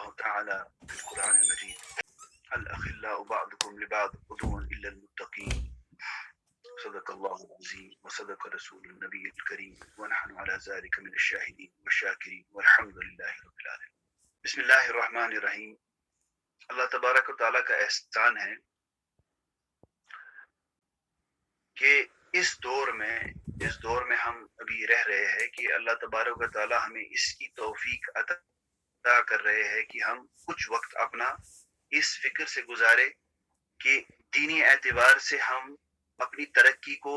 الله تعالى في القرآن المجيد: الأخلاء بعضكم لبعض عدو إلا المتقين. صدق الله العظيم وصدق رسول النبي الكريم ونحن على ذلك من الشاهدين والشاكرين والحمد لله رب العالمين. بسم اللہ الرحمن الرحیم. اللہ تبارک و تعالیٰ کا احسان ہے کہ اس دور میں ہم ابھی رہ رہے ہیں کہ اللہ تبارک و تعالیٰ ہمیں اس کی توفیق عطا کر رہے ہیں کہ ہم کچھ وقت اپنا اس فکر سے گزارے کہ دینی اعتبار سے ہم اپنی ترقی کو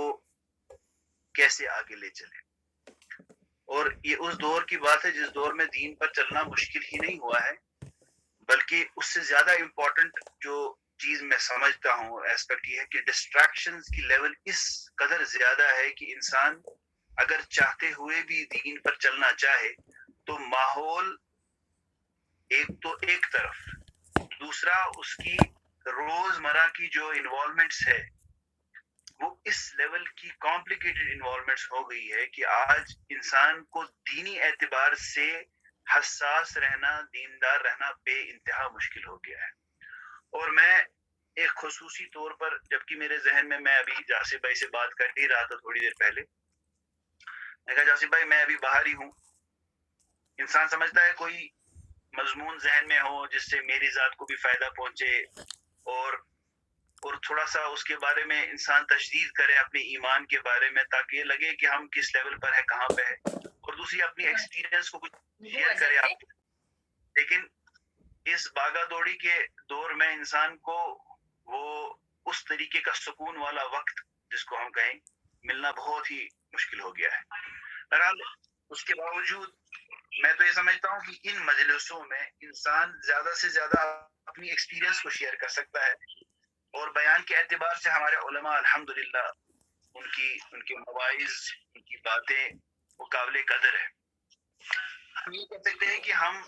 کیسے آگے لے چلیں. اور یہ اس دور کی بات ہے جس دور میں دین پر چلنا مشکل ہی نہیں ہوا ہے، بلکہ اس سے زیادہ امپورٹنٹ جو چیز میں سمجھتا ہوں ایسپیکٹ یہ ہے کہ ڈسٹریکشنز کی لیول اس قدر زیادہ ہے کہ انسان اگر چاہتے ہوئے بھی دین پر چلنا چاہے تو ماحول ایک طرف، دوسرا اس کی روزمرہ کی جو انوالومنٹس ہے وہ اس لیول کی کمپلیکیٹڈ انوالومنٹس ہو گئی ہے کہ آج انسان کو دینی اعتبار سے حساس رہنا، دیندار رہنا بے انتہا مشکل ہو گیا ہے. اور میں ایک خصوصی طور پر، جبکہ میرے ذہن میں ابھی جاسر بھائی سے بات کر ہی رہا تھا تھوڑی دیر پہلے، میں کہا جاسر بھائی میں ابھی باہر ہی ہوں. انسان سمجھتا ہے کوئی مضمون ذہن میں ہو جس سے میری ذات کو بھی فائدہ پہنچے اور تھوڑا سا اس کے بارے میں انسان تجدید کرے اپنے ایمان کے بارے میں، تاکہ یہ لگے کہ ہم کس لیول پر ہے، کہاں پہ ہے، اور دوسری اپنی ایکسپیرینس کو کچھ شیئر کرے آپ. لیکن اس باغا دوڑی کے دور میں انسان کو وہ اس طریقے کا سکون والا وقت جس کو ہم کہیں ملنا بہت ہی مشکل ہو گیا ہے. بہرحال اس کے باوجود میں تو یہ سمجھتا ہوں کہ ان مجلسوں میں انسان زیادہ سے زیادہ اپنی ایکسپیرینس کو شیئر کر سکتا ہے، اور بیان کے اعتبار سے ہمارے علماء الحمدللہ ان کے مواعظ، ان کی باتیں وہ قابل قدر ہے. ہم یہ کہہ سکتے ہیں کہ ہم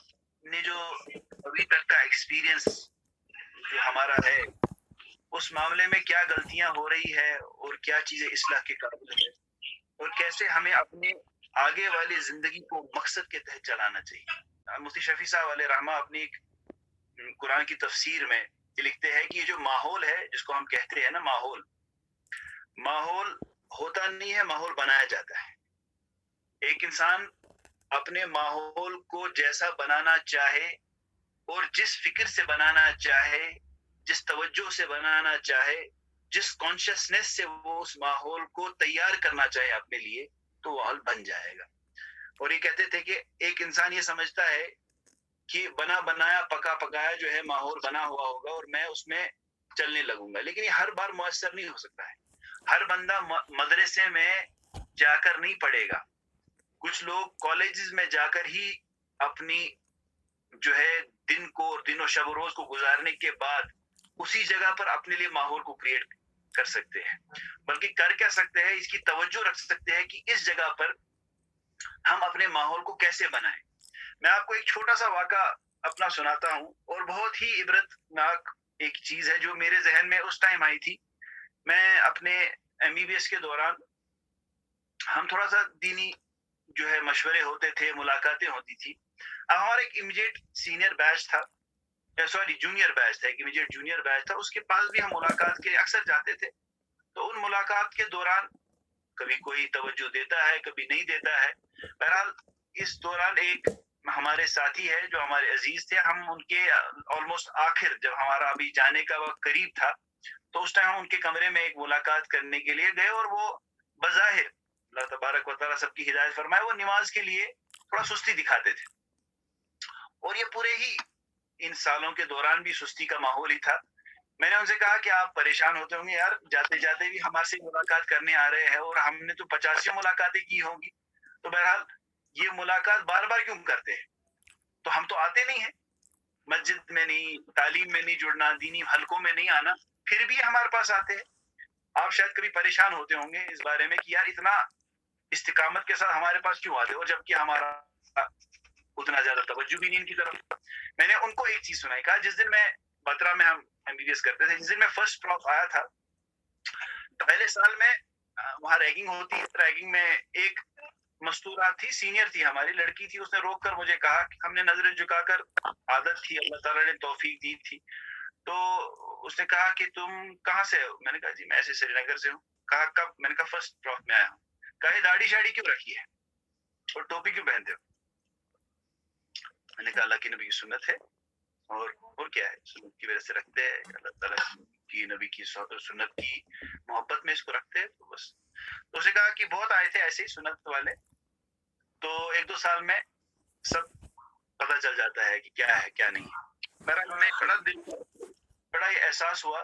نے جو ابھی تک کا ایکسپیرینس جو ہمارا ہے اس معاملے میں کیا غلطیاں ہو رہی ہے اور کیا چیزیں اصلاح کے قابل ہے، اور کیسے ہمیں اپنے آگے والی زندگی کو مقصد کے تحت چلانا چاہیے. مفتی شفیع صاحب علیہ رحمہ اپنی ایک قرآن کی تفسیر میں یہ لکھتے ہیں کہ یہ جو ماحول ہے جس کو ہم کہتے ہیں نا ماحول ہوتا نہیں ہے، ماحول بنایا جاتا ہے. ایک انسان اپنے ماحول کو جیسا بنانا چاہے اور جس فکر سے بنانا چاہے، جس توجہ سے بنانا چاہے، جس کانشیسنس سے وہ اس ماحول کو تیار کرنا چاہے اپنے لیے، تو وہ ماحول بن جائے گا. اور یہ کہتے تھے کہ ایک انسان یہ سمجھتا ہے کہ بنا بنایا پکا پکایا جو ہے ماحول بنا ہوا ہوگا اور میں اس میں چلنے لگوں گا، لیکن یہ ہر بار میسر نہیں ہو سکتا ہے. ہر بندہ مدرسے میں جا کر نہیں پڑھے گا. کچھ لوگ کالجز میں جا کر ہی اپنی جو ہے دن و شب و روز کو گزارنے کے بعد اسی جگہ پر اپنے لیے ماحول کو کریٹ کر سکتے ہیں. بلکہ کر کیا سکتے ہیں، اس کی توجہ رکھ سکتے ہیں کہ اس جگہ پر ہم اپنے ماحول کو کیسے بنائیں. میں آپ کو ایک چھوٹا سا واقعہ اپنا سناتا ہوں، اور بہت ہی عبرت ناک ایک چیز ہے جو میرے ذہن میں اس ٹائم آئی تھی. میں اپنے MBBS کے دوران ہم تھوڑا سا دینی جو ہے مشورے ہوتے تھے، ملاقاتیں ہوتی تھی. اب ہمارا ایک امیجیٹ سینئر بیچ تھا، جونیئر بیچ تھا، ایک امیجیٹ جونیئر بیچ تھا، اس کے پاس بھی ہم ملاقات کے اکثر جاتے تھے. تو ان ملاقات کے دوران کبھی کوئی توجہ دیتا ہے، کبھی نہیں دیتا ہے. بہرحال اس دوران ایک ہمارے ساتھی ہے جو ہمارے عزیز تھے، ہم ان کے آلموسٹ آخر جب ہمارا ابھی جانے کا وقت قریب تھا تو اس ٹائم ہم ان کے کمرے میں ایک ملاقات کرنے کے لیے گئے، اور وہ بظاہر اللہ تبارک و تعالیٰ سب کی ہدایت فرمائے وہ نماز کے لیے تھوڑا سستی دکھاتے تھے. اور یہ پورے ہی ان سالوں کے دوران بھی سستی کا ماحول ہی تھا. میں نے ان سے کہا کہ آپ پریشان ہوتے ہوں گے یار، جاتے جاتے بھی ہمارے سے ملاقات کرنے آ رہے ہیں اور ہم نے تو 85 ملاقاتیں کی ہوں گی، تو بہرحال یہ ملاقات بار بار کیوں کرتے ہیں؟ تو ہم تو آتے نہیں ہیں، مسجد میں نہیں، تعلیم میں نہیں جڑنا، دینی حلقوں میں نہیں آنا، پھر بھی ہمارے پاس آتے ہیں. آپ شاید کبھی پریشان ہوتے ہوں گے اس بارے میں کہ یار اتنا استقامت کے ساتھ ہمارے پاس کیوں آتے، اور جبکہ ہمارا اتنا زیادہ توجہ بھی نہیں ان کی طرف. میں نے ان کو ایک چیز سنائی، کہا جس دن میں بترا میں ہم MBBS کرتے تھے، جس دن میں فرسٹ کراپ آیا تھا، پہلے سال میں وہاں ریگنگ ہوتی ہے، ریگنگ میں ایک مستورات تھی, سینئر تھی, ہماری لڑکی تھی, اس نے روک کر مجھے کہا کہ ہم نے نظریں جھکا کر, عادت تھی, اللہ تعالیٰ نے توفیق دی تھی, تو اس نے کہا کہ تم کہاں سے ہو؟ میں نے کہا جی میں ایسے سری نگر سے ہوں. کہا کب؟ میں نے کہا فرسٹ پروف میں آیا ہوں. کہا یہ داڑھی شاڑی کیوں رکھی ہے اور ٹوپی کیوں پہنتے ہو؟ میں نے کہا اللہ کی نبی کی سنت ہے, اور کیا ہے, سنت کی وجہ سے رکھتے ہیں, اللہ تعالیٰ کی نبی کی سنت کی محبت میں اس کو رکھتے ہیں, تو بس. تو اسے کہا کہ بہت آئے تھے ایسے ہی سنت والے, تو 1-2 سال میں سب پتہ چل جاتا ہے کہ کیا ہے کیا نہیں ہے. میرا میں بڑا ہی احساس ہوا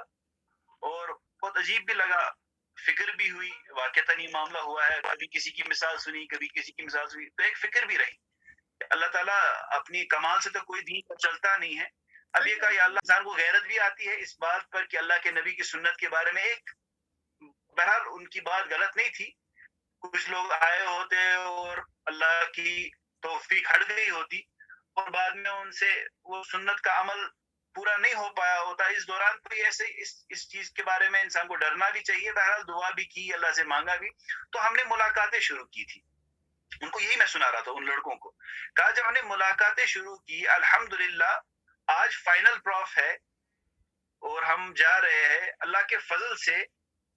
اور بہت عجیب بھی لگا, فکر بھی ہوئی, واقعتاً یہ معاملہ ہوا ہے, کبھی کسی کی مثال سنی, کبھی کسی کی مثال سنی, تو ایک فکر بھی رہی. اللہ تعالیٰ اپنی کمال سے تو کوئی دین پر چلتا نہیں ہے. اب یہ کہا یا اللہ, انسان کو غیرت بھی آتی ہے اس بات پر کہ اللہ کے نبی کی سنت کے بارے میں ایک, بہرحال ان کی بات غلط نہیں تھی, کچھ لوگ آئے ہوتے اور اللہ کی توفیق ہٹ گئی ہوتی اور بعد میں ان سے وہ سنت کا عمل پورا نہیں ہو پایا ہوتا. اس دوران کوئی ایسے اس چیز کے بارے میں انسان کو ڈرنا بھی چاہیے. بہرحال دعا بھی کی, اللہ سے مانگا بھی, تو ہم نے ملاقاتیں شروع کی تھی. ان کو یہی میں سنا رہا تھا, ان لڑکوں کو کہا جب ہم نے ملاقاتیں شروع کی, الحمدللہ آج فائنل پروف ہے اور ہم جا رہے ہیں اللہ کے فضل سے.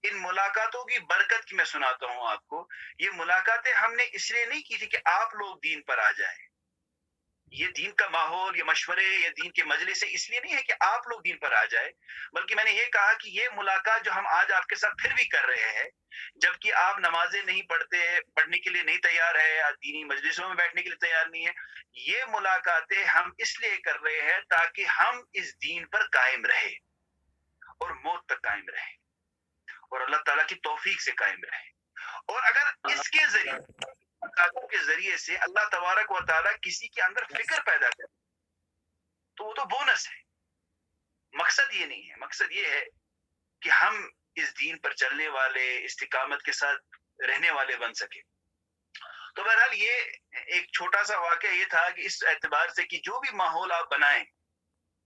ان ملاقاتوں کی برکت کی میں سناتا ہوں آپ کو. یہ ملاقاتیں ہم نے اس لیے نہیں کی تھی کہ آپ لوگ دین پر آ جائیں, یہ دین کا ماحول, یہ مشورے, یہ دین کے مجلس سے اس لیے نہیں ہے کہ آپ لوگ دین پر آ جائے, بلکہ میں نے یہ کہا کہ یہ ملاقات جو ہم آج آپ کے ساتھ پھر بھی کر رہے ہیں, جبکہ آپ نمازیں نہیں پڑھتے, پڑھنے کے لیے نہیں تیار ہے, دینی مجلسوں میں بیٹھنے کے لیے تیار نہیں ہے, یہ ملاقاتیں ہم اس لیے کر رہے ہیں تاکہ ہم اس دین پر قائم رہے اور موت تک قائم رہے اور اللہ تعالیٰ کی توفیق سے قائم رہے. اور اگر اس کے ذریعے سے اللہ تبارک و تعالیٰ کسی کے اندر فکر پیدا کرے تو وہ تو بونس ہے. مقصد یہ نہیں ہے, مقصد یہ ہے کہ ہم اس دین پر چلنے والے, استقامت کے ساتھ رہنے والے بن سکے. تو بہرحال یہ ایک چھوٹا سا واقعہ یہ تھا کہ اس اعتبار سے کہ جو بھی ماحول آپ بنائیں,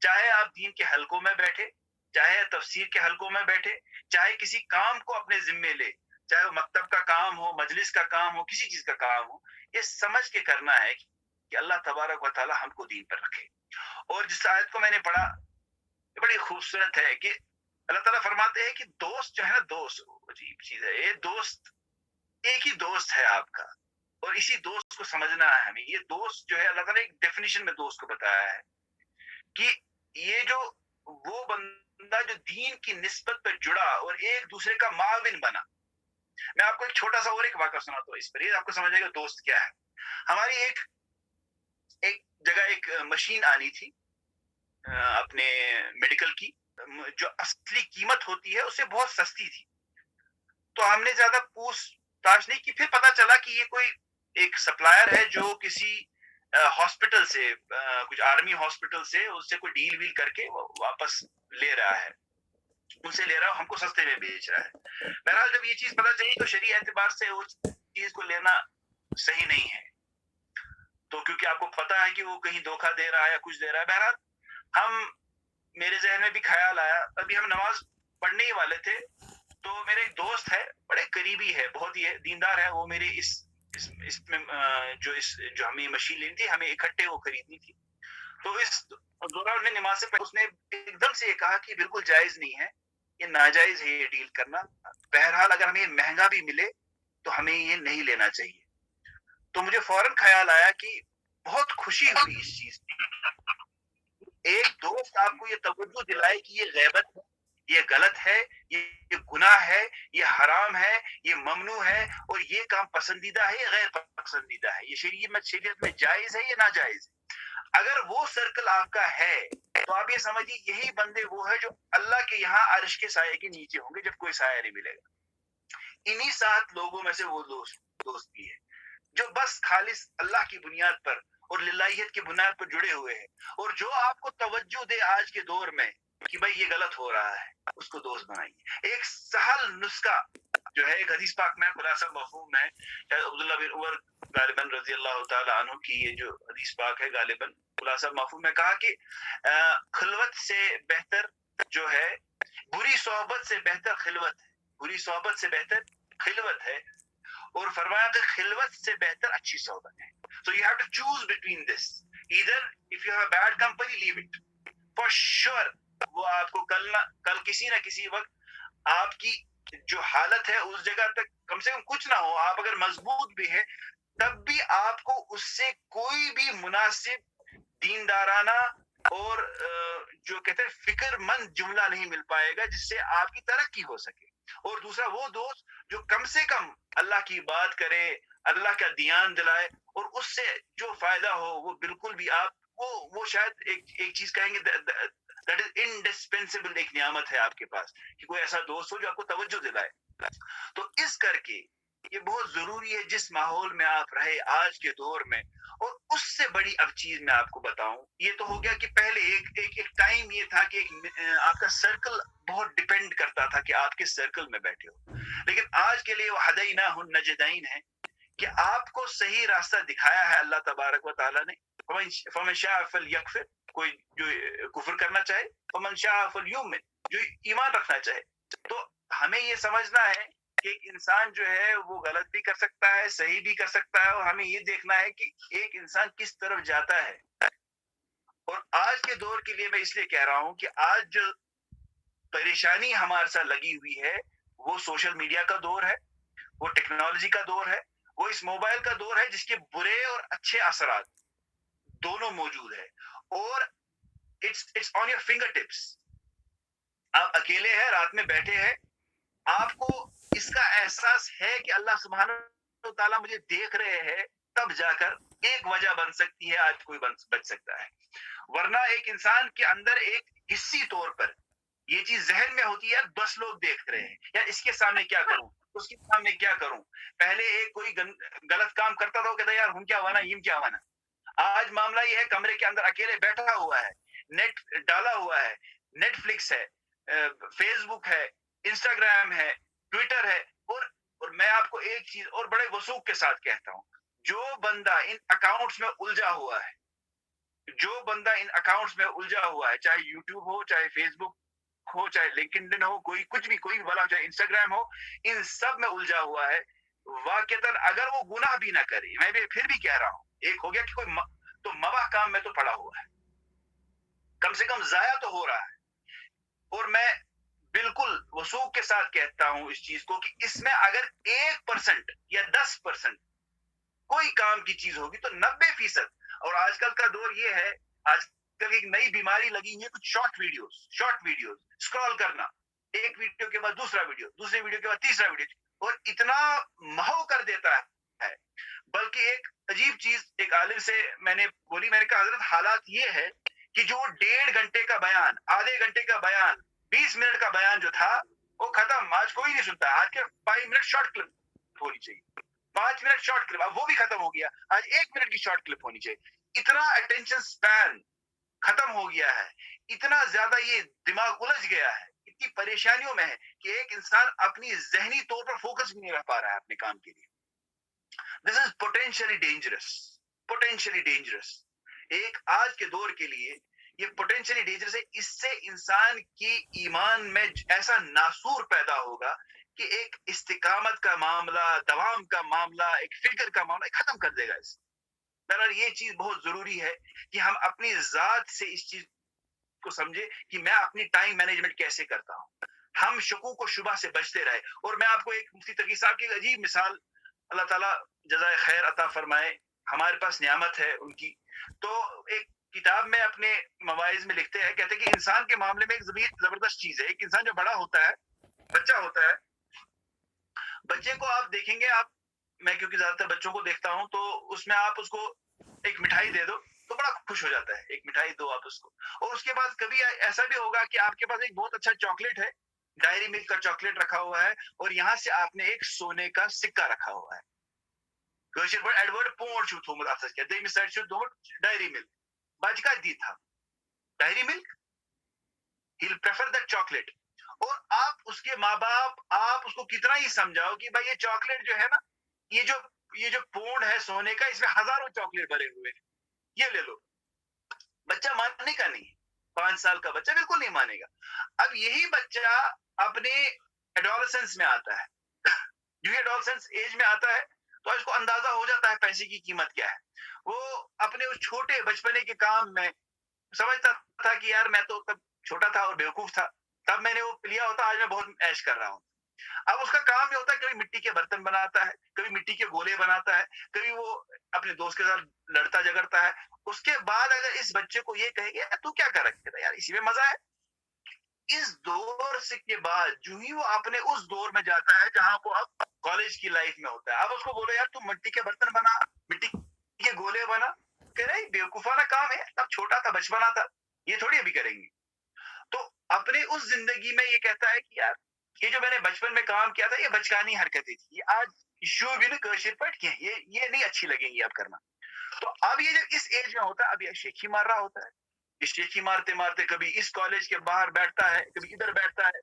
چاہے آپ دین کے حلقوں میں بیٹھے, چاہے تفسیر کے حلقوں میں بیٹھے, چاہے کسی کام کو اپنے ذمے لے, چاہے وہ مکتب کا کام ہو, مجلس کا کام ہو, کسی چیز کا کام ہو, یہ سمجھ کے کرنا ہے کہ اللہ تبارک و تعالیٰ ہم کو دین پر رکھے. اور جس آیت کو میں نے پڑھا یہ بڑی خوبصورت ہے کہ اللہ تعالیٰ فرماتے ہیں کہ دوست جو ہے نا, دوست عجیب چیز ہے, یہ دوست ایک ہی دوست ہے آپ کا, اور اسی دوست کو سمجھنا ہے ہمیں. یہ دوست جو ہے اللہ تعالیٰ نے ایک ڈیفینیشن میں دوست کو بتایا ہے کہ یہ جو وہ بندہ جو دین کی نسبت پر جڑا اور ایک دوسرے کا معاون بنا. میں آپ کو ایک چھوٹا سا اور ایک واقعہ سناتا ہوں, اس پر یہ آپ کو سمجھ آئے گا دوست کیا ہے. ہماری ایک جگہ ایک مشین آنی تھی اپنے میڈیکل کی, جو اصلی قیمت ہوتی ہے اس سے بہت سستی تھی. تو ہم نے زیادہ پوچھ تاچھ نہیں کی, پھر پتا چلا کہ یہ کوئی ایک سپلائر ہے جو کسی ہاسپٹل سے, کچھ آرمی ہاسپٹل سے, اس سے کوئی ڈیل ویل کر کے واپس لے رہا ہے, ان سے لے رہا ہے, ہم کو سستے میں بیچ رہا ہے. بہرحال جب یہ چیز پتا چلی تو شرعی اعتبار سے اس چیز کو لینا صحیح نہیں ہے, تو کیونکہ آپ کو پتا ہے کہ وہ کہیں دھوکہ دے رہا ہے یا کچھ دے رہا ہے. بہرحال میرے ذہن میں بھی خیال آیا, ابھی ہم نماز پڑھنے ہی والے تھے, تو میرے ایک دوست ہے, بڑے قریبی ہے, بہت ہی دیندار ہے, وہ میرے اس میں جو ہمیں مشین لینی تھی, ہمیں اکٹھے وہ خریدنی تھی. تو اس دوران میں نماز سے پہلے اس نے ایک دم سے یہ کہا کہ بالکل جائز نہیں ہے, یہ ناجائز ہے یہ ڈیل کرنا. بہرحال اگر ہمیں مہنگا بھی ملے تو ہمیں یہ نہیں لینا چاہیے. تو مجھے فوراً خیال آیا کہ بہت خوشی ہوئی اس چیز کی. ایک دوست آپ کو یہ توجہ دلائے کہ یہ غیبت ہے, یہ غلط ہے, یہ گناہ ہے, یہ حرام ہے, یہ ممنوع ہے, اور یہ کام پسندیدہ ہے, یہ غیر پسندیدہ ہے, یہ شریعت میں جائز ہے, یہ ناجائز ہے. اگر وہ سرکل آپ کا ہے تو آپ یہ سمجھیے یہی بندے وہ ہے جو اللہ کے یہاں عرش کے سائے کے نیچے ہوں گے جب کوئی سایہ نہیں ملے گا. انہی 7 لوگوں میں سے وہ دوست بھی ہے جو بس خالص اللہ کی بنیاد پر اور للہیت کی بنیاد پر جڑے ہوئے ہیں, اور جو آپ کو توجہ دے آج کے دور میں کہ بھائی یہ غلط ہو رہا ہے, اس کو دوست بنائیے. ایک سہل نسخہ جو ہے, ایک حدیث پاک میں خلاصہ مفہوم ہے, عبداللہ بن عمر غالباً رضی اللہ تعالیٰ عنہ کی یہ جو حدیث پاک ہے, غالباً خلاصہ مفہوم میں کہا کہ خلوت سے بہتر جو ہے, بری صحبت سے بہتر خلوت ہے, بری صحبت سے بہتر خلوت ہے, اور فرمایا کہ خلوت سے بہتر اچھی صحبت ہے. So you have to choose between this. Either if you have a bad company, leave it. For sure وہ آپ کو کل کسی نہ کسی وقت آپ کی جو حالت ہے اس جگہ تک کم سے کم کچھ نہ ہو, آپ اگر مضبوط بھی ہے تب بھی آپ کو اس سے کوئی بھی مناسب دیندارانہ اور جو کہتے ہیں فکر مند جملہ نہیں مل پائے گا جس سے آپ کی ترقی ہو سکے. اور دوسرا وہ دوست جو کم سے کم اللہ کی بات کرے, اللہ کا دھیان دلائے, اور اس سے جو فائدہ ہو وہ بالکل بھی آپ وہ شاید ایک چیز کہیں گے دیٹ از انڈسپینسیبل, ایک نعمت ہے آپ کے پاس کہ کوئی ایسا دوست ہو جو آپ کو توجہ دلائے. تو اس کر کے یہ بہت ضروری ہے جس ماحول میں آپ رہے آج کے دور میں. اور اس سے بڑی اب چیز میں آپ کو بتاؤں, یہ تو ہو گیا کہ پہلے ایک ٹائم یہ تھا کہ آپ کا سرکل بہت ڈیپینڈ کرتا تھا کہ آپ کس سرکل میں بیٹھے ہو, لیکن آج کے لیے وہ ہدیناہ النجدین ہے کہ آپ کو صحیح راستہ دکھایا ہے اللہ تبارک و تعالیٰ نے. فمن شاء فلیکفر, کوئی جو کفر کرنا چاہے, فمن شاء فلیؤمن, جو ایمان رکھنا چاہے. تو ہمیں یہ سمجھنا ہے کہ ایک انسان جو ہے وہ غلط بھی کر سکتا ہے, صحیح بھی کر سکتا ہے, اور ہمیں یہ دیکھنا ہے کہ ایک انسان کس طرف جاتا ہے. اور آج کے دور کے لیے میں اس لیے کہہ رہا ہوں کہ آج جو پریشانی ہمارے ساتھ لگی ہوئی ہے وہ سوشل میڈیا کا دور ہے, وہ ٹیکنالوجی کا دور ہے, وہ اس موبائل کا دور ہے جس کے برے اور اچھے اثرات دونوں موجود ہے. اور it's on your fingertips. آپ اکیلے ہیں, رات میں بیٹھے ہیں, آپ کو اس کا احساس ہے کہ اللہ سبحانہ و تعالیٰ مجھے دیکھ رہے ہیں, تب جا کر ایک وجہ بن سکتی ہے آج کوئی بچ سکتا ہے. ورنہ ایک انسان کے اندر ایک حصی طور پر یہ چیز ذہن میں ہوتی ہے, 10 لوگ دیکھ رہے ہیں, یا اس کے سامنے کیا کروں, اس کے سامنے کیا کروں. پہلے ایک کوئی غلط کام کرتا تھا, وہ کہتا یار ہم کیا وانا یم کیا وانا. آج معاملہ یہ ہے کمرے کے اندر اکیلے بیٹھا ہوا ہے, نیٹ ڈالا ہوا ہے, نیٹ فلکس ہے, فیس بک ہے, انسٹاگرام ہے, ٹویٹر ہے. اور میں آپ کو ایک چیز اور بڑے وثوق کے ساتھ کہتا ہوں, جو بندہ ان اکاؤنٹس میں الجھا ہوا ہے, جو بندہ ان اکاؤنٹس میں الجھا ہوا ہے, چاہے یوٹیوب ہو, چاہے فیس بک ہو, چاہے لنکڈن ہو, کوئی کچھ بھی, کوئی بلا, چاہے انسٹاگرام ہو, ان سب میں الجھا ہوا ہے, واقعتاً اگر وہ گناہ بھی نہ کرے, میں بھی پھر بھی کہہ رہا ہوں, ایک ہو گیا کہ کوئی تو مباح کام میں تو پڑا ہوا ہے, کم سے کم ضائع تو ہو رہا ہے. اور میں بالکل وثوق کے ساتھ کہتا ہوں اس چیز کو کہ اس میں اگر 1% یا 10% کوئی کام کی چیز ہوگی تو 90%. اور آج کل کا دور یہ ہے, آج کل ایک نئی بیماری لگی ہے, کچھ شارٹ ویڈیوز اسکرول کرنا, ایک ویڈیو کے بعد دوسرا ویڈیو, دوسرے ویڈیو کے بعد تیسرا ویڈیو, اور اتنا محو کر دیتا ہے. بلکہ ایک عجیب چیز ایک عالم سے میں نے بولی, میں نے کہا حضرت حالات یہ ہے کہ جو 1.5 گھنٹے کا بیان, آدھے گھنٹے کا بیان, 20 منٹ کا بیان جو تھا وہ ختم, آج کوئی نہیں سنتا. آج کے 5 منٹ شارٹ کلپ ہونی چاہیے, 5 منٹ شارٹ کلپ, اب وہ بھی ختم ہو گیا, آج 1 منٹ کی شارٹ کلپ ہونی چاہیے. اتنا اٹینشن سپین ختم ہو گیا ہے, اتنا زیادہ یہ دماغ الجھ گیا ہے, اتنی پریشانیوں میں ہے کہ ایک انسان اپنی ذہنی طور پر فوکس بھی نہیں رہ پا رہا ہے اپنے کام کے لیے. This is potentially dangerous. ایک آج کے دور کے لیے یہ potentially dangerous ہے. اس سے انسان کی ایمان میں ایسا ناسور پیدا ہوگا کہ ایک استقامت کا معاملہ, دوام کا معاملہ, ایک فکر کا معاملہ ختم کر دے گا. اس بہرحال یہ چیز بہت ضروری ہے کہ ہم اپنی ذات سے اس چیز کو سمجھے کہ میں اپنی ٹائم مینجمنٹ کیسے کرتا ہوں, ہم شکوک و شبہ سے بچتے رہے. اور میں آپ کو ایک مفتی تقی صاحب کی عجیب مثال, اللہ تعالیٰ جزائے خیر عطا فرمائے, ہمارے پاس نعمت ہے ان کی. تو ایک کتاب میں اپنے مواعظ میں لکھتے ہیں, کہتے ہیں کہ انسان کے معاملے میں ایک زبردست چیز ہے. ایک انسان جو بڑا ہوتا ہے, بچہ ہوتا ہے, بچے کو آپ دیکھیں گے, میں کیونکہ زیادہ تر بچوں کو دیکھتا ہوں, تو اس میں آپ اس کو ایک مٹھائی دے دو تو بڑا خوش ہو جاتا ہے, ایک مٹھائی دو آپ اس کو. اور اس کے بعد کبھی ایسا بھی ہوگا کہ آپ کے پاس ایک بہت اچھا چاکلیٹ ہے, ڈائری ملک کا چاکلیٹ رکھا ہوا ہے, اور یہاں سے آپ نے ایک سونے کا سکہ رکھا ہوا ہے. ایڈورڈ پونڈ چھو تھومت اتھس کیا دیم سائڈ چھو دومت ڈائری ملک, بچ کا دی تھا Dairy Milk, he'll prefer that chocolate. اور آپ اس کے ماں باپ, آپ اس کو کتنا ہی سمجھاؤ کہ بھائی یہ چاکلیٹ جو ہے نا, یہ جو پونڈ ہے سونے کا, اس میں ہزاروں چاکلیٹ بھرے ہوئے ہیں, یہ لے لو, بچہ ماننے کا نہیں. 5 سال کا بچہ بالکل نہیں مانے گا. اب یہی بچہ اپنے ایڈولسنس میں آتا ہے, یو ایڈolescence ایج میں آتا ہے تو اس کو اندازہ ہو جاتا ہے پیسے کی قیمت کیا ہے. وہ اپنے اس چھوٹے بچپنے کے کام میں سمجھتا تھا کہ یار میں تو تب چھوٹا تھا اور بیوقوف تھا, تب میں نے وہ لیا ہوتا, آج میں بہت عیش کر رہا ہوں. اب اس کا کام یہ ہوتا ہے کبھی مٹی کے برتن بناتا ہے, کبھی مٹی کے گولے بناتا ہے, کبھی وہ اپنے دوست کے ساتھ لڑتا جھگڑتا ہے. اس کے بعد اگر اس بچے کو یہ کہے گا تو کیا کر رکھے تھا یار, اسی میں مزہ ہے. اس دور سے کے بعد جو ہی وہ اپنے اس دور میں جاتا ہے جہاں وہ اب کالج کی لائف میں ہوتا ہے, اب اس کو بولو یار تم مٹی کے برتن بنا, مٹی کے گولے بنا, کہ رہے بیوقوفانہ کام ہے, تب چھوٹا تھا بچپنا تھا, یہ تھوڑی ابھی کریں گے. تو اپنے اس زندگی میں یہ کہتا ہے کہ یار یہ جو میں نے بچپن میں کام کیا تھا یہ بچکانی حرکتیں تھی, یہ آج شو بھی کاشر پٹ کی یہ نہیں اچھی لگیں گی اب کرنا. تو اب یہ جو اس ایج میں ہوتا ہے اب یہ شیخی مار رہا ہوتا ہے, یہ شیخی مارتے مارتے کبھی اس کالج کے باہر بیٹھتا ہے, کبھی ادھر بیٹھتا ہے,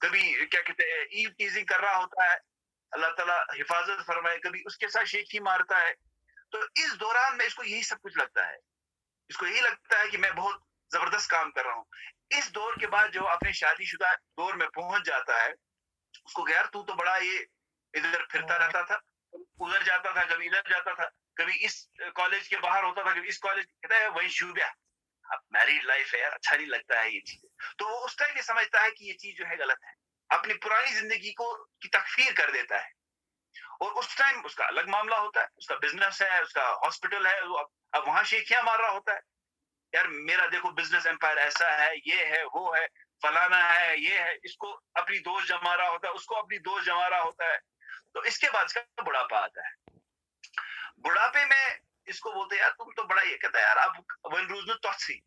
کبھی کیا کہتے ہیں ایو ٹیزنگ کر رہا ہوتا ہے, اللہ تعالیٰ حفاظت فرمائے, کبھی اس کے ساتھ شیخی مارتا ہے. تو اس دوران میں اس کو یہی سب کچھ لگتا ہے, اس کو یہی لگتا ہے کہ میں بہت زبردست کام کر رہا ہوں. اس دور کے بعد جو اپنے شادی شدہ دور میں پہنچ جاتا ہے اس کو یار تو بڑا یہ ادھر پھرتا رہتا تھا, ادھر جاتا تھا, کبھی ادھر جاتا تھا, کبھی اس کالج کے باہر ہوتا تھا, کبھی اس کالج, کہتا ہے وہی شوبیا, اب میریڈ لائف ہے یار, اچھا نہیں لگتا ہے یہ چیز. تو وہ اس ٹائم یہ سمجھتا ہے کہ یہ چیز جو ہے غلط ہے, اپنی پرانی زندگی کو کی تکفیر کر دیتا ہے. اور اس ٹائم اس کا الگ معاملہ ہوتا ہے, اس کا بزنس ہے, اس کا ہاسپٹل ہے, وہ اب وہاں شیخیاں مار رہا ہوتا ہے, یار میرا دیکھو بزنس امپائر ایسا ہے, یہ ہے, وہ ہے, فلانا ہے, یہ ہے. اس کو اپنی دوست جما رہا ہوتا ہے, اس کو اپنی دوست جما رہا ہوتا ہے. تو اس کے بعد اس کا بڑھاپا آتا ہے. بڑھاپے میں اس کو بولتے ہیں یار تم تو بڑا, یہ کہتا ہے یار اب ون روز میں توسی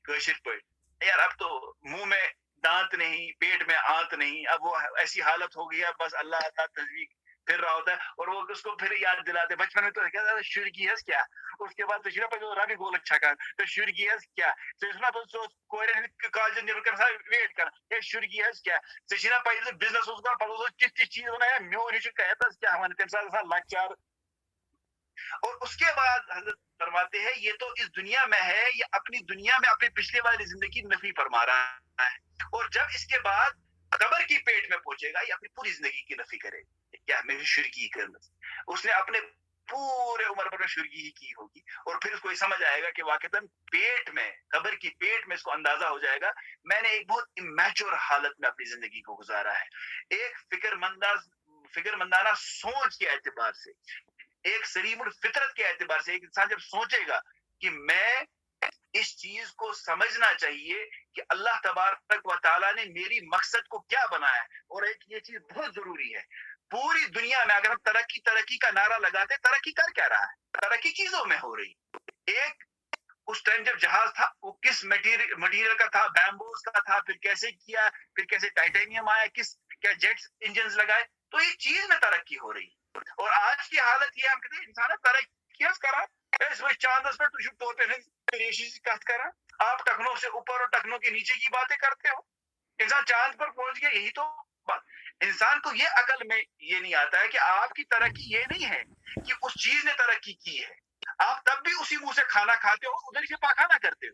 کوشر پہ, یار اب تو منہ میں دانت نہیں, پیٹ میں آنت نہیں, اب وہ ایسی حالت ہو گئی ہے بس اللہ تعالیٰ تجویز پھر رہا ہوتا ہے. اور وہ اس کو پھر یاد دلاتے بچپن میں تو کہتا ہے شرگی ہے کیا, اس کے بعد تو شرا پہ رابی گول اچھا کر تو شرگی ہے کیا, تو اس میں تو کوئی کالج نیبر کر سا ویٹ کر یہ شرگی ہے کیا, تو شرا پہ بزنس اس کا پتہ کس چیز ہونا ہے میو نش کہتا ہے کیا ہمارے تم ساتھ لچار. اور اس کے بعد حضرت فرماتے ہیں یہ تو اس دنیا میں ہے, یہ اپنی دنیا میں اپنی پچھلے والی زندگی نفی فرما رہا ہے, اور جب اس کے بعد قبر کی پیٹ میں پہنچے گا یہ اپنی پوری زندگی کی نفی کرے گا, کیا میں شرکی کرنا, اس نے اپنے پورے عمر پر شرکی ہی کی ہوگی. اور پھر اس کو یہ سمجھ آئے گا کہ واقعتاً پیٹ میں, قبر کی پیٹ میں اس کو اندازہ ہو جائے گا میں نے ایک بہت امیچور حالت میں اپنی زندگی کو گزارا ہے. ایک فکر مندانہ سوچ کے اعتبار سے, ایک سلیم الفطرت کے اعتبار سے ایک انسان جب سوچے گا کہ میں اس چیز کو سمجھنا چاہیے کہ اللہ تبارک و تعالیٰ نے میری مقصد کو کیا بنایا ہے. اور ایک یہ چیز بہت ضروری ہے, پوری دنیا میں اگر ہم ترقی کا نعرہ لگاتے, ترقی کر کیا رہا ہے, ترقی چیزوں میں ہو رہی. ایک اس ٹائم جب جہاز تھا وہ کس مٹیریل کا تھا, بیمبوز کا تھا, پھر کیسے کیا, پھر کیسے ٹائٹینیم آیا, کیا جیٹس انجنز لگائے, تو یہ چیز میں ترقی ہو رہی. اور آج کی حالت یہ ہم کہتے ہیں انسان ترقی کرا اس میں چاندس پہ تجھے طور پہ ریشی سے کہت کرا, آپ ٹخنوں سے اوپر اور ٹخنوں کے نیچے کی باتیں کرتے ہو. انسان چاند پر پہنچ گیا, یہی تو بات. انسان کو یہ عقل میں یہ نہیں آتا ہے کہ آپ کی ترقی یہ نہیں ہے کہ اس چیز نے ترقی کی ہے, آپ تب بھی اسی منہ سے کھانا کھاتے ہو, ادھر سے پاخانہ کرتے ہو.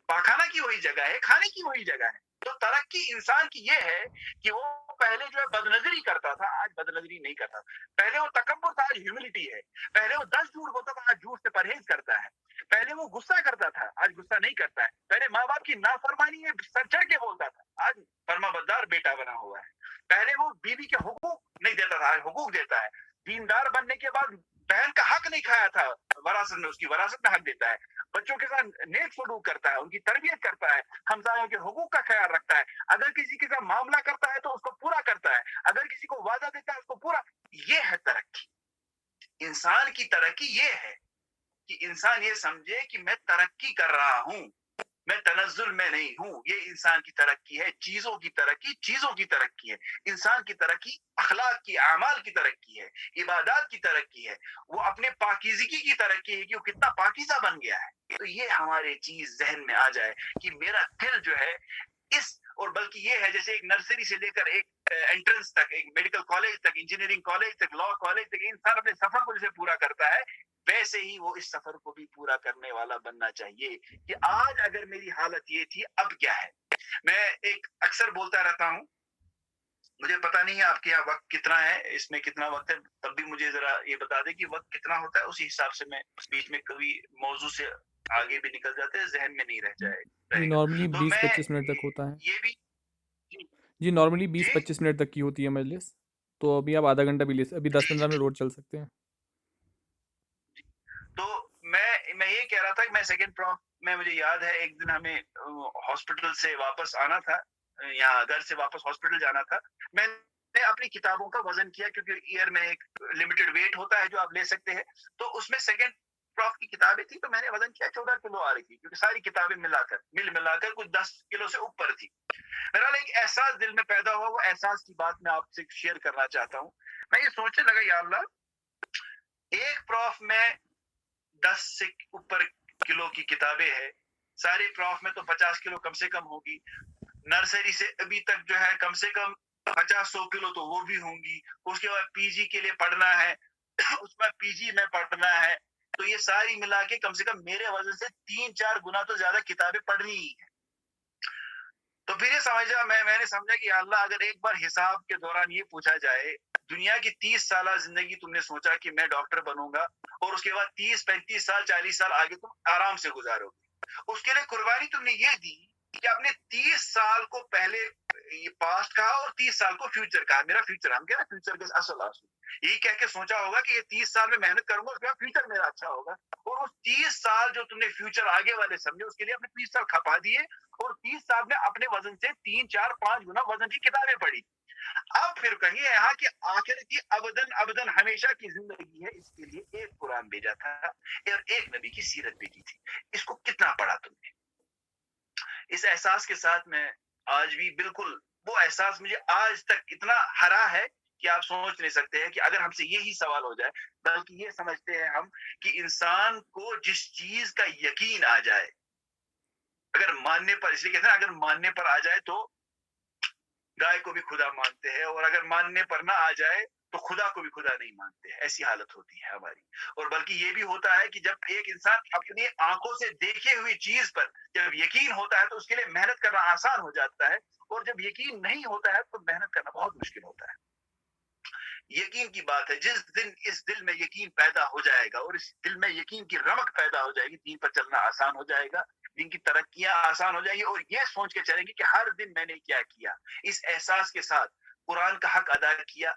پاخانہ کی وہی جگہ ہے, کھانے کی وہی جگہ ہے. تو ترقی انسان کی یہ ہے کہ وہ پہلے جو ہے بدنظری کرتا تھا, آج بدنظری نہیں کرتا. پہلے وہ تکبر تھا, آج ہیوملٹی ہے. پہلے وہ 10 جھوٹ بولتا تھا, آج جھوٹ سے پرہیز کرتا ہے. پہلے وہ غصہ کرتا تھا, آج غصہ نہیں کرتا ہے. پہلے ماں باپ کی نافرمانی میں سر چڑھ کے بولتا تھا, آج فرما بردار بیٹا بنا ہوا ہے. پہلے وہ بیوی کے حقوق نہیں دیتا تھا, آج حقوق دیتا ہے. دیندار بننے کے بعد بہن کا حق نہیں کھایا تھا وراثت میں, اس کی وراثت میں حق دیتا ہے. بچوں کے ساتھ نیک سلوک کرتا ہے, ان کی تربیت کرتا ہے, ہمسایوں کے حقوق کا خیال رکھتا ہے. اگر کسی کے ساتھ معاملہ کرتا ہے تو اس کو پورا کرتا ہے, اگر کسی کو وعدہ دیتا ہے اس کو پورا. یہ ہے ترقی. انسان کی ترقی یہ ہے کہ انسان یہ سمجھے کہ میں ترقی کر رہا ہوں, میں تنزل میں نہیں ہوں. یہ انسان کی ترقی ہے. چیزوں کی ترقی ہے. انسان کی ترقی اخلاق کی, اعمال کی ترقی ہے, عبادات کی ترقی ہے, وہ اپنے پاکیزگی کی ترقی ہے کہ وہ کتنا پاکیزہ بن گیا ہے. تو یہ ہمارے چیز ذہن میں آ جائے کہ میرا دل جو ہے اس, اور بلکہ یہ ہے جیسے ایک نرسری سے لے کر ایک انٹرنس تک, ایک میڈیکل کالج تک, انجینئرنگ کالج تک, لا کالج تک, انسان اپنے سفر کو جسے پورا کرتا ہے ویسے ہی وہ اس سفر کو بھی پورا کرنے والا بننا چاہیے کہ آج اگر میری حالت یہ تھی اب کیا ہے. میں ایک اکثر بولتا رہتا ہوں مجھے پتا نہیں ہے آپ کے یہاں وقت کتنا ہے, اس میں کتنا وقت ہے, تب بھی مجھے ذرا یہ بتا دیں کہ وقت کتنا ہوتا ہے, اسی حساب سے میں بیچ میں کبھی موضوع سے آگے بھی نکل جاتے ہیں, ذہن میں نہیں جی رہے گا. نارملی تو 20-25 منٹ تک ہوتا ہے. یہ بھی جی جی نارملی جی 20-25 منٹ تک کی ہوتی ہے مجلس, تو ابھی آپ آدھا گھنٹہ بھی ابھی جی 10-15 منٹ اور چل سکتے ہیں. تو میں یہ کہہ رہا تھا کہ میں سیکنڈ پروف میں, مجھے یاد ہے ایک دن ہمیں ہاسپٹل سے واپس آنا تھا, یہاں گھر سے واپس ہاسپٹل جانا تھا. میں نے اپنی کتابوں کا وزن کیا, کیونکہ ایئر میں ایک لمیٹڈ ویٹ ہوتا ہے جو آپ لے سکتے ہیں, تو اس میں سیکنڈ پروف کی کتابیں تھی, تو میں نے وزن کیا 14 کلو آ رہی تھی, کیونکہ ساری کتابیں ملا کر کچھ 10 کلو سے اوپر تھی. میرا ایک احساس دل میں پیدا ہوا, وہ احساس کی بات میں آپ سے شیئر کرنا چاہتا ہوں. میں یہ سوچنے لگا, یا اللہ, ایک پروف میں 10 سے اوپر کلو کی کتابیں ہیں, سارے پروف میں تو 50 کلو کم سے کم ہوگی, نرسری سے ابھی تک جو ہے کم سے کم 50-100 کلو تو وہ بھی ہوں گی, اس کے بعد پی جی کے لیے پڑھنا ہے, اس میں پی جی میں پڑھنا ہے, تو یہ ساری ملا کے کم سے کم میرے وزن سے 3-4 گنا تو زیادہ کتابیں پڑھنی ہی ہے. تو پھر یہ سمجھا, میں نے سمجھا کہ اللہ, اگر ایک بار حساب کے دوران یہ پوچھا جائے, دنیا کی 30 سالہ زندگی تم نے سوچا کہ میں ڈاکٹر بنوں گا, اور اس کے بعد 30-35 سال 40 سال آگے تم آرام سے گزارو گے, اس کے لیے قربانی تم نے یہ دی کہ اپنے 30 سال کو پہلے یہ پاسٹ کہا اور 30 سال کو فیوچر کہا. میرا فیوچر, ہم کہہ رہے ہیں فیوچر کے اصل یہی کہہ کے سوچا ہوگا کہ یہ 30 سال میں محنت کروں گا, اس کے بعد فیوچر میرا اچھا ہوگا, اور اس 30 سال جو تم نے فیوچر آگے والے سمجھے, اس کے لیے اپنے 30 سال کھپا دیے, اور 30 سال میں اپنے وزن سے 3-4-5 گنا وزن کی کتابیں پڑھی. اب پھر کہیں یہاں کہ آخر کی ابدن ہمیشہ کی زندگی ہے, اس کے لیے ایک قرآن بھیجا تھا اور ایک نبی کی سیرت بھیجی تھی, اس کو کتنا پڑھا تم نے. اس احساس کے ساتھ میں آج بھی بالکل, وہ احساس مجھے آج تک اتنا ہرا ہے کہ آپ سوچ نہیں سکتے ہیں کہ اگر ہم سے یہی سوال ہو جائے, بلکہ یہ سمجھتے ہیں ہم کہ انسان کو جس چیز کا یقین آ جائے, اگر ماننے پر, اس لیے کہتے ہیں اگر ماننے پر آ جائے تو گائے کو بھی خدا مانتے ہیں, اور اگر ماننے پر نہ آ جائے تو خدا کو بھی خدا نہیں مانتے, ایسی حالت ہوتی ہے ہماری. اور بلکہ یہ بھی ہوتا ہے کہ جب ایک انسان اپنی آنکھوں سے دیکھے ہوئی چیز پر جب یقین ہوتا ہے تو اس کے لیے محنت کرنا آسان ہو جاتا ہے, اور جب یقین نہیں ہوتا ہے تو محنت کرنا بہت مشکل ہوتا ہے. یقین کی بات ہے, جس دن اس دل میں یقین پیدا ہو جائے گا, اور اس دل میں یقین کی رمق پیدا ہو جائے گی, دین پر چلنا آسان ہو جائے گا, دین کی ترقیاں آسان ہو جائیں گی, اور یہ سوچ کے چلیں گے کہ ہر دن میں نے کیا کیا, اس احساس کے ساتھ قرآن کا حق ادا کیا,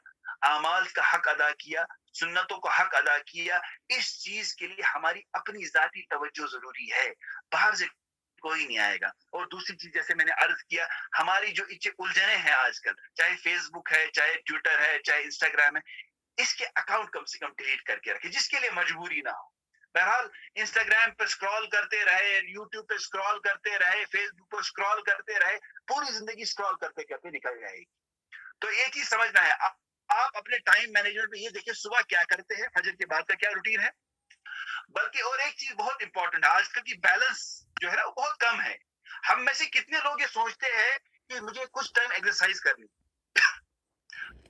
اعمال کا حق ادا کیا, سنتوں کا حق ادا کیا. اس چیز کے لیے ہماری اپنی ذاتی توجہ ضروری ہے, باہر سے کوئی نہیں آئے گا. اور دوسری چیز, جیسے میں نے عرض کیا, ہماری جو الجھنیں ہیں آج کل, چاہے فیس بک ہے, چاہے ٹویٹر ہے, چاہے انسٹاگرام ہے, اس کے اکاؤنٹ کم سے کم ڈیلیٹ کر کے رکھے, جس کے لیے مجبوری نہ ہو. بہرحال انسٹاگرام پہ اسکرال کرتے رہے, یوٹیوب پہ اسکرال کرتے رہے, فیس بک پہ اسکرال کرتے رہے, پوری زندگی اسکرال کرتے کرتے نکل جائے گی. تو ایک چیز سمجھنا ہے, آپ اپنے ٹائم مینجمنٹ میں یہ دیکھیں صبح کیا کرتے ہیں, فجر کے بعد کا کیا روٹین ہے. بلکہ اور ایک چیز بہت امپورٹنٹ ہے, آج کل کی بیلنس جو ہے نا وہ بہت کم ہے. ہم میں سے کتنے لوگ یہ سوچتے ہیں کہ مجھے کچھ ٹائم ایکسرسائز کرنی,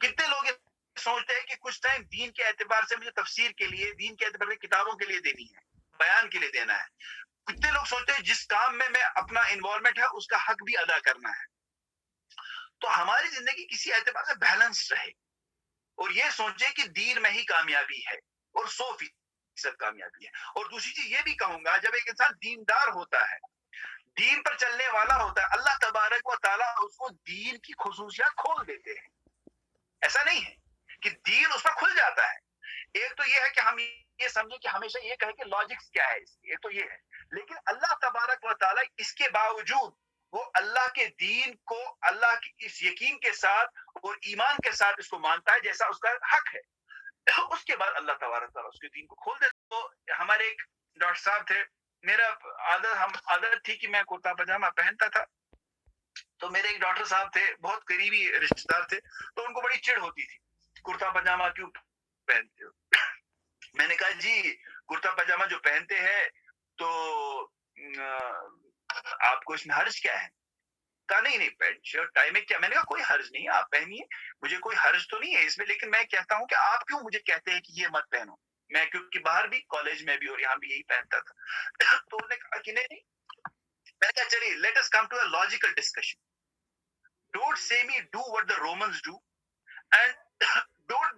کتنے لوگ یہ سوچتے ہیں کہ کچھ ٹائم دین کے اعتبار سے مجھے تفسیر کے لیے, دین کے اعتبار سے کتابوں کے لیے دینی ہے, بیان کے لیے دینا ہے. کتنے لوگ سوچتے ہیں جس کام میں اپنا انوالومنٹ ہے اس کا حق بھی ادا کرنا ہے. تو ہماری زندگی کسی اعتبار سے بیلنس رہے, اور یہ سوچے کہ دین میں ہی کامیابی ہے, اور 100% کامیابی ہے. اور دوسری چیز یہ بھی کہوں گا, جب ایک انسان دیندار ہوتا ہے, دین پر چلنے والا ہوتا ہے, اللہ تبارک و تعالیٰ اس کو دین کی خصوصیات کھول دیتے ہیں. ایسا نہیں ہے کہ دین اس پر کھل جاتا ہے. ایک تو یہ ہے کہ ہم یہ سمجھیں کہ ہمیشہ یہ کہیں کہ لاجکس کیا ہے, ایک تو یہ ہے, لیکن اللہ تبارک و تعالیٰ اس کے باوجود وہ اللہ کے دین کو اللہ کی اس یقین کے ساتھ اور ایمان کے ساتھ اس کو مانتا ہے جیسا اس کا حق ہے. اس کے بعد اللہ تبارک تعالیٰ اس کے دین کو کھول دیتا. تو ہمارے ایک ڈاکٹر صاحب تھے, میرا عادت تھی کہ میں کرتا پاجامہ پہنتا تھا. تو میرے ایک ڈاکٹر صاحب تھے, بہت قریبی رشتے دار تھے, تو ان کو بڑی چڑ ہوتی تھی, کرتا پاجامہ کیوں پہنتے ہو. میں نے کہا جی کرتا پاجامہ جو پہنتے ہیں تو آپ کو اس میں حرج کیا ہے. کہا نہیں پینٹ شرٹ ٹائی میں کیا. میں نے کہا کوئی حرج نہیں, آپ پہنیے, مجھے کوئی حرج تو نہیں ہے اس میں, لیکن میں کہتا ہوں کہ آپ کیوں مجھے کہتے ہیں کہ یہ مت پہنو. میں کیونکہ باہر بھی, کالج میں بھی اور یہاں بھی یہی پہنتا تھا. تو انہوں نے کہا کہ نہیں, میں نے کہا چلیے let us come to a logical discussion. Don't say me do what the Romans do, and don't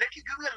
Let you give me a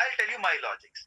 I'll tell you my logics.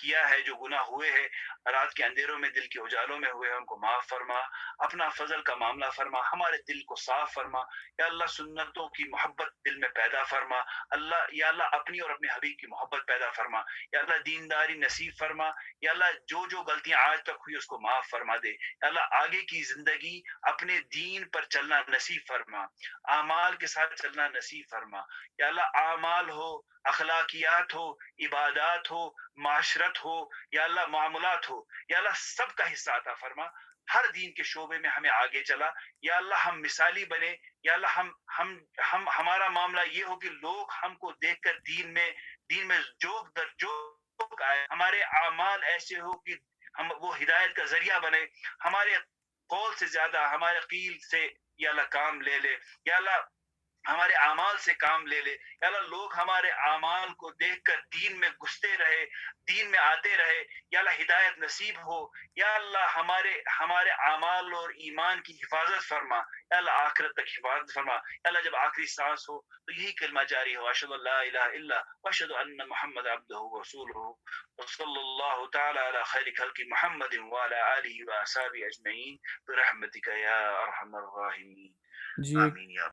کیا ہے، جو گناہ ہوئے ہیں رات کے اندھیروں میں، دل کے اجالوں میں ہوئے ہیں، ان کو معاف فرما، اپنا فضل کا معاملہ فرما، ہمارے دل کو صاف فرما، یا اللہ سنتوں کی محبت دل میں پیدا فرما، اللہ یا اللہ اپنی اور اپنے حبیب کی محبت پیدا فرما، یا اللہ دینداری نصیب فرما، یا اللہ جو جو غلطیاں آج تک ہوئی اس کو معاف فرما دے، یا اللہ آگے کی زندگی اپنے دین پر چلنا نصیب فرما، اعمال کے ساتھ چلنا نصیب فرما، یا اللہ اعمال ہو، اخلاقیات ہو، عبادات ہو، معاشرت ہو، یا اللہ معاملات ہو، یا اللہ سب کا حصہ عطا فرما، ہر دین کے شعبے میں ہمیں آگے چلا، یا اللہ ہم مثالی بنے، یا اللہ ہم ہمارا معاملہ یہ ہو کہ لوگ ہم کو دیکھ کر دین میں جوک در جوک آئے، ہمارے اعمال ایسے ہو کہ ہم وہ ہدایت کا ذریعہ بنے، ہمارے قول سے زیادہ ہمارے قیل سے یا اللہ کام لے لے، یا اللہ ہمارے اعمال سے کام لے لے، یا اللہ لوگ ہمارے اعمال کو دیکھ کر دین میں گھستے رہے، دین میں آتے رہے، یا اللہ ہدایت نصیب ہو، یا اللہ ہمارے اعمال اور ایمان کی حفاظت فرما، یا اللہ آخرت تک حفاظت فرما، یا اللہ جب آخری سانس ہو تو یہی کلمہ جاری ہو، اشہد ان لا الہ الا واشہد ان محمد عبدہ ورسولہ، وصلی اللہ تعالی علی خیر خلق محمد وعلی آلہ واصحابہ اجمعین برحمتک یا ارحم الراحمین، جی، آمین یا